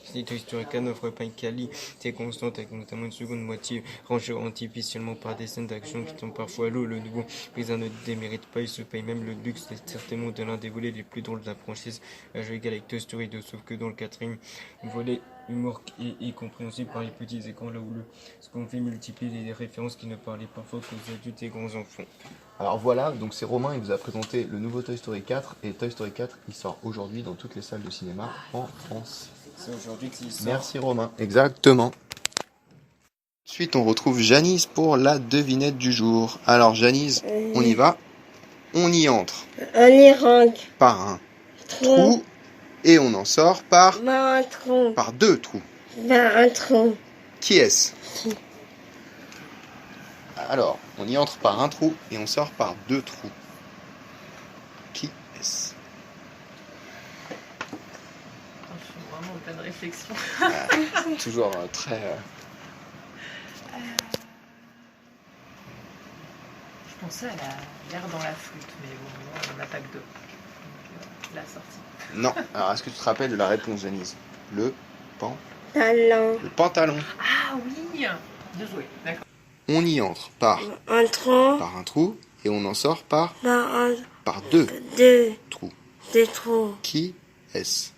Si Toy Story 4 n'offre pas une qualité constante avec notamment une seconde moitié rangée artificiellement par des scènes d'action qui tombent parfois à l'eau, le nouveau Brisant ne démérite pas, il se paye même le luxe d'être certainement de l'un des volets les plus drôles de la franchise, à jeu égal avec Toy Story 2, sauf que dans le quatrième volet, humour est compréhensible par les petits écrans, là où le second film multiplie les références qui ne parlaient parfois qu'aux adultes et grands enfants. Alors voilà, donc c'est Romain, il vous a présenté le nouveau Toy Story 4, et Toy Story 4, il sort aujourd'hui dans toutes les salles de cinéma en France. C'est aujourd'hui qu'il sort. Merci Romain. Exactement. Ensuite, on retrouve Janice pour la devinette du jour. Alors Janice, on y va. On y entre. On y rentre. Par un trou. Et on en sort par... Par un trou. Par deux trous. Par un trou. Qui est-ce? Alors, on y entre par un trou et on sort par deux trous. Qui est-ce? Je suis vraiment en pleine réflexion. Toujours très... Je pensais à l'air dans la flûte, mais bon, on n'en a pas que deux. Donc, la sortie. Non. Alors, est-ce que tu te rappelles de la réponse, Janice? Le Talon. Le pantalon. Ah oui. Bien joué, d'accord. On y entre par Un trou. par un trou et on en sort par Par deux deux trous. Des trous. Qui est-ce?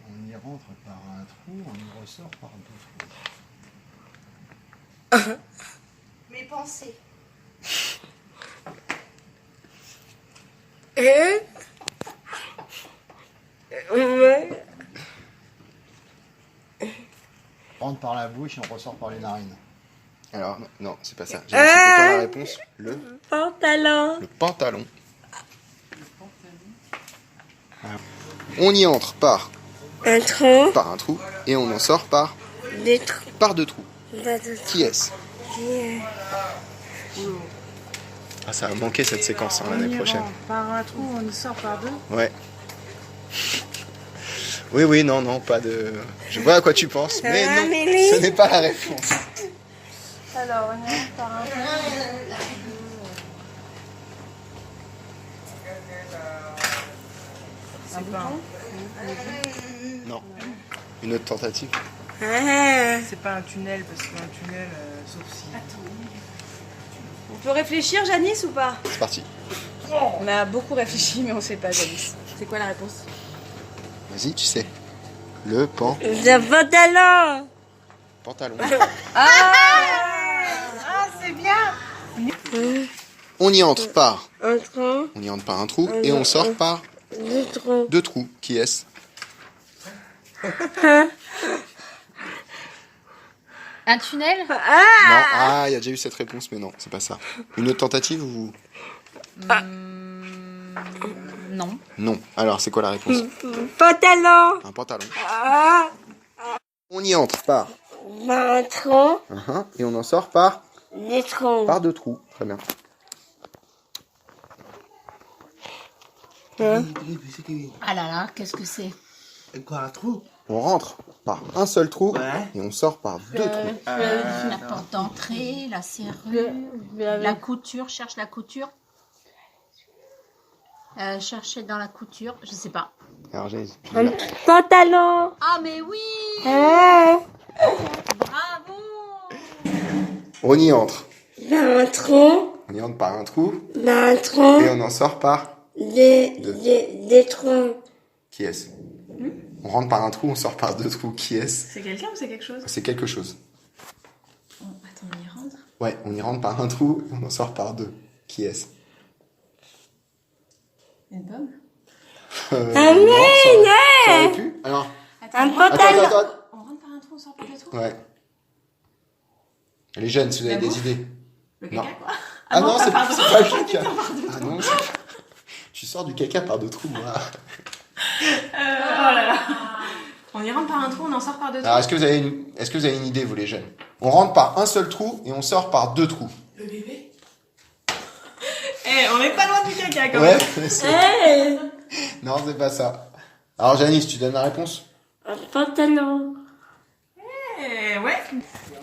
On y rentre par un trou, on y ressort par deux trous. Mes pensées. On rentre par la bouche et on ressort par les narines. Alors, non, c'est pas ça. J'ai dit, c'était quoi la réponse? Le Pantalon. pantalon. Alors, on y entre par Un trou. un trou et on en sort par Des trous. deux trous. Par deux trous. Qui est-ce? Qui est... Ah, ça va manquer cette séquence l'année prochaine. Par un trou, on y sort par deux. Ouais. Oui, non, pas de... Je vois à quoi tu penses, mais non, ce n'est pas la réponse. Alors, on y rentre par un trou. C'est pas Non. Une autre tentative? C'est pas un tunnel, parce qu'un tunnel, sauf si... On peut réfléchir, Janice, ou pas? C'est parti. On a beaucoup réfléchi, mais on sait pas, Janice. C'est quoi la réponse? Vas-y, tu sais. Le pantalon. pantalon. C'est bien. On y entre par Un trou. On y entre par un trou et on sort par Deux trous. deux trous. Qui est-ce? Un tunnel? Non. Ah, il y a déjà eu cette réponse, mais non, c'est pas ça. Une autre tentative ou... Non. Non. Alors, c'est quoi la réponse? Pantalon. Un pantalon. On y entre par Un trou. et on en sort par Des trous. par deux trous. Très bien. Ah là là, qu'est-ce que c'est? Quoi, un trou? On rentre par un seul trou et on sort par deux trous. La porte d'entrée, la serrure, la couture, cherche la couture. Chercher dans la couture, je sais pas. Alors, Janice, Un pantalon. Ah mais oui! Bravo! on y entre. Par un trou. On y entre par un trou Par un trou. et on en sort par... Des trous. Qui est-ce? On rentre par un trou, on sort par deux trous. Qui est-ce? C'est quelqu'un ou c'est quelque chose? C'est quelque chose. Attends, on y rentre. Ouais, on y rentre par un trou et on en sort par deux. Qui est-ce? Une pomme? Non, ça aurait pu. Alors, Un pantalon. attends. On rentre par un trou, on sort par deux trous? Ouais. Les jeunes, si vous avez des idées. Le Non. caca, quoi? Ah non, c'est pas le caca. Ah non, tu sors du caca par deux trous, moi. Oh là là. On y rentre par un trou, on en sort par deux trous. Alors, est-ce que vous avez une idée, vous les jeunes? On rentre par un seul trou et on sort par deux trous. Le bébé. On n'est pas loin du caca quand Ouais, même. Non, c'est pas ça. Alors, Janice, tu donnes la réponse? Un pantalon. Ouais.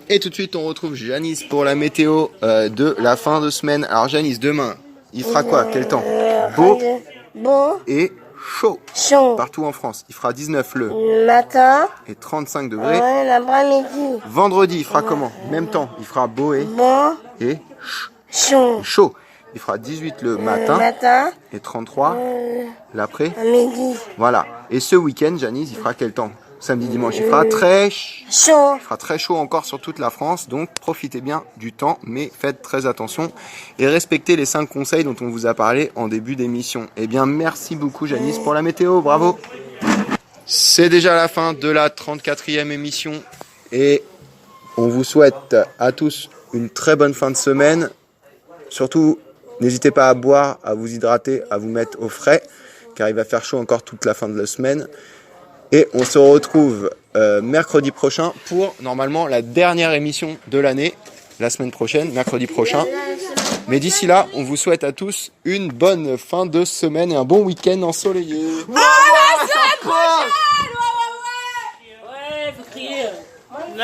Et tout de suite, on retrouve Janice pour la météo de la fin de semaine. Alors, Janice, demain, il fera quoi? Quel temps? Beau et chaud. Partout en France. Il fera 19 le matin et 35 degrés. Ouais, l'après-midi. Vendredi, il fera comment? Même temps. Il fera beau et chaud. Il fera 18 le matin et 33 l'après-midi. Voilà. Et ce week-end, Janice, il fera quel temps? Samedi, dimanche, il fera très chaud. Il fera très chaud encore sur toute la France. Donc, profitez bien du temps, mais faites très attention et respectez les 5 conseils dont on vous a parlé en début d'émission. Eh bien, merci beaucoup, Janice, pour la météo. Bravo. C'est déjà la fin de la 34e émission et on vous souhaite à tous une très bonne fin de semaine. Surtout, n'hésitez pas à boire, à vous hydrater, à vous mettre au frais, car il va faire chaud encore toute la fin de la semaine. Et on se retrouve mercredi prochain pour, normalement, la dernière émission de l'année, la semaine prochaine, mercredi prochain. Mais d'ici là, on vous souhaite à tous une bonne fin de semaine et un bon week-end ensoleillé. La semaine prochaine. Ouais, faut crier. Non.